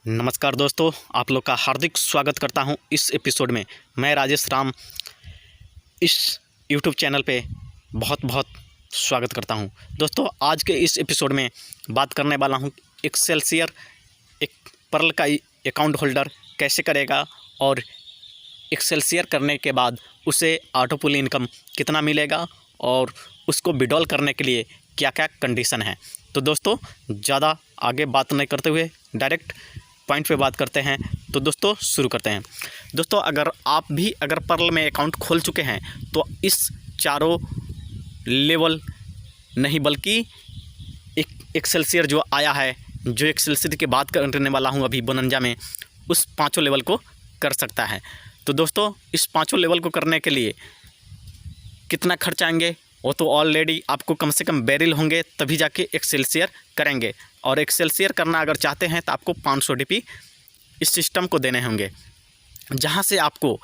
नमस्कार दोस्तों, आप लोग का हार्दिक स्वागत करता हूं इस एपिसोड में। मैं राजेश राम इस यूट्यूब चैनल पे बहुत बहुत स्वागत करता हूं। दोस्तों, आज के इस एपिसोड में बात करने वाला हूं एक्सेलसियर एक पर्ल का अकाउंट होल्डर कैसे करेगा और एक्सेलसियर करने के बाद उसे ऑटो पुल इनकम कितना मिलेगा और उसको विड्रॉल करने के लिए क्या क्या कंडीशन है। तो दोस्तों, ज़्यादा आगे बात नहीं करते हुए डायरेक्ट पॉइंट पे बात करते हैं। तो दोस्तों शुरू करते हैं। दोस्तों, अगर पर्ल में अकाउंट खोल चुके हैं तो इस चारों लेवल नहीं बल्कि एक एक्सेलसियर जो आया है, जो एक्सेलसियर की बात करने वाला हूं अभी बोनंजा में, उस पांचों लेवल को कर सकता है। तो दोस्तों, इस पांचों लेवल को करने के लिए कितना खर्च आएंगे वो तो ऑलरेडी आपको कम से कम बैरिल होंगे तभी जाके एक्सेलसियर करेंगे। और एक्सेलसियर करना अगर चाहते हैं तो आपको 500 DP इस सिस्टम को देने होंगे, जहां से आपको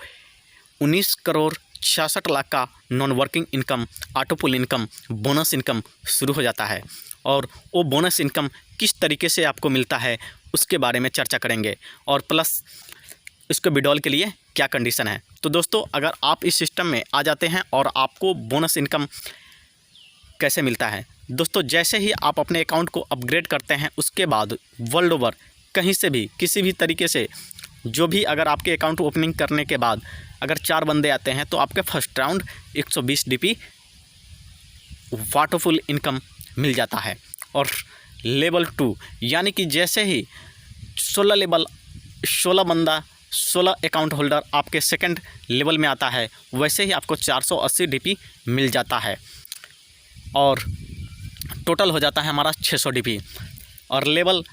19,66,00,000 का नॉन वर्किंग इनकम, ऑटो पुल इनकम, बोनस इनकम शुरू हो जाता है। और वो बोनस इनकम किस तरीके से आपको मिलता है उसके बारे में चर्चा करेंगे, और प्लस इसको विड्रॉल के लिए क्या कंडीशन है। तो दोस्तों, अगर आप इस सिस्टम में आ जाते हैं और आपको बोनस इनकम कैसे मिलता है, दोस्तों जैसे ही आप अपने अकाउंट को अपग्रेड करते हैं उसके बाद वर्ल्ड ओवर कहीं से भी किसी भी तरीके से जो भी, अगर आपके अकाउंट ओपनिंग करने के बाद अगर 4 बंदे आते हैं तो आपके फर्स्ट राउंड 120 DP वाटरफुल इनकम मिल जाता है। और लेवल 2 यानी कि जैसे ही 16 बंदा 16 अकाउंट होल्डर आपके सेकंड लेवल में आता है, वैसे ही आपको 480 DP मिल जाता है और टोटल हो जाता है हमारा 600 DP। और लेवल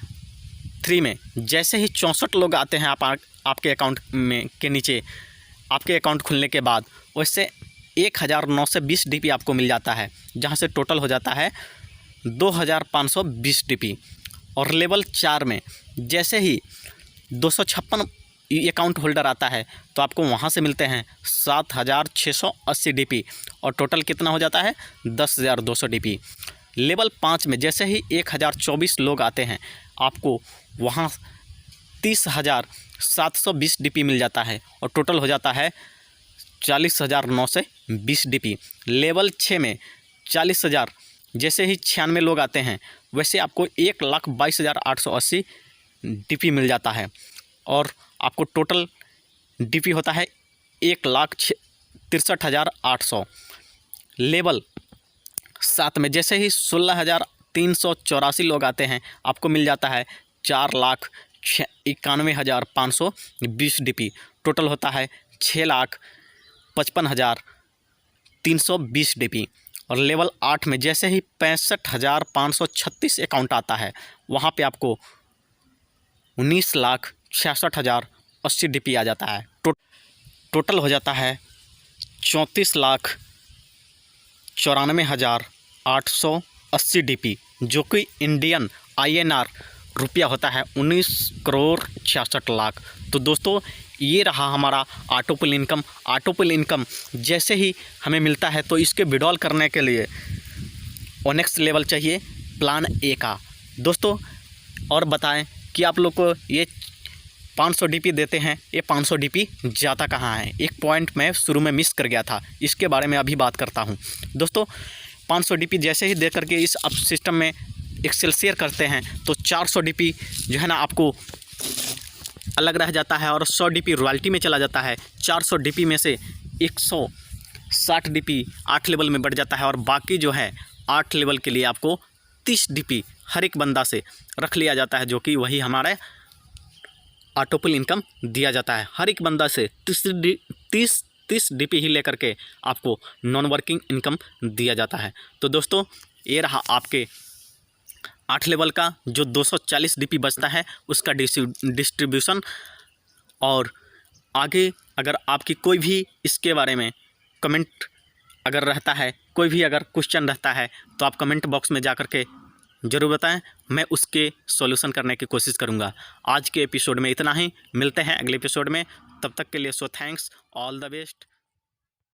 3 में जैसे ही 64 लोग आते हैं आपके अकाउंट में के नीचे, आपके अकाउंट खुलने के बाद, वैसे 1920 DP आपको मिल जाता है, जहां से टोटल हो जाता है 2520 DP। और लेवल 4 में जैसे ही 256 अकाउंट होल्डर आता है तो आपको वहां से मिलते हैं 7680 DP और टोटल कितना हो जाता है 10,200 DP। लेवल 5 में जैसे ही 1024 लोग आते हैं आपको वहां 30,720 DP मिल जाता है और टोटल हो जाता है 40,920 DP। लेवल 6 में 40,000 जैसे ही 96 लोग आते हैं वैसे आपको 1,22,880 DP मिल जाता है और आपको टोटल DP होता है 1,63,800। लेवल 7 में जैसे ही 16,384 लोग आते हैं आपको मिल जाता है 4,91,520 DP। टोटल होता है 6,55,320 DP। और लेवल 8 में जैसे ही 65,536 अकाउंट आता है वहाँ पे आपको 19,66,080 DP आ जाता है। टोटल हो जाता है 34,94,880 DP, जो कि इंडियन INR रुपया होता है 19,66,00,000। तो दोस्तों, ये रहा हमारा ऑटो पुल इनकम। ऑटो पुल इनकम जैसे ही हमें मिलता है तो इसके विड्रॉल करने के लिए नेक्स्ट लेवल चाहिए प्लान ए का। दोस्तों, और बताएं कि आप लोग को ये 500 DP देते हैं, ये 500 DP जाता कहाँ है? एक पॉइंट मैं शुरू में मिस कर गया था, इसके बारे में अभी बात करता हूँ। दोस्तों, 500 DP जैसे ही दे करके इस अब सिस्टम में एक्सेलसियर करते हैं तो 400 DP जो है ना आपको अलग रह जाता है और 100 DP रॉयल्टी में चला जाता है। 400 DP में से 160 DP 8 लेवल में बढ़ जाता है और बाकी जो है 8 लेवल के लिए आपको 30 DP हर एक बंदा से रख लिया जाता है, जो कि वही हमारे ऑटो पुल इनकम दिया जाता है। हर एक बंदा से 30 DP ही लेकर के आपको नॉन वर्किंग इनकम दिया जाता है। तो दोस्तों, ये रहा आपके 8 लेवल का जो 240 DP बचता है उसका डिस्ट्रीब्यूशन। और आगे अगर आपकी कोई भी इसके बारे में कमेंट अगर रहता है, कोई भी अगर क्वेश्चन रहता है तो आप कमेंट बॉक्स में जा कर के ज़रूर बताएं, मैं उसके सॉल्यूशन करने की कोशिश करूंगा। आज के एपिसोड में इतना ही, मिलते हैं अगले एपिसोड में, तब तक के लिए so thanks, all the best.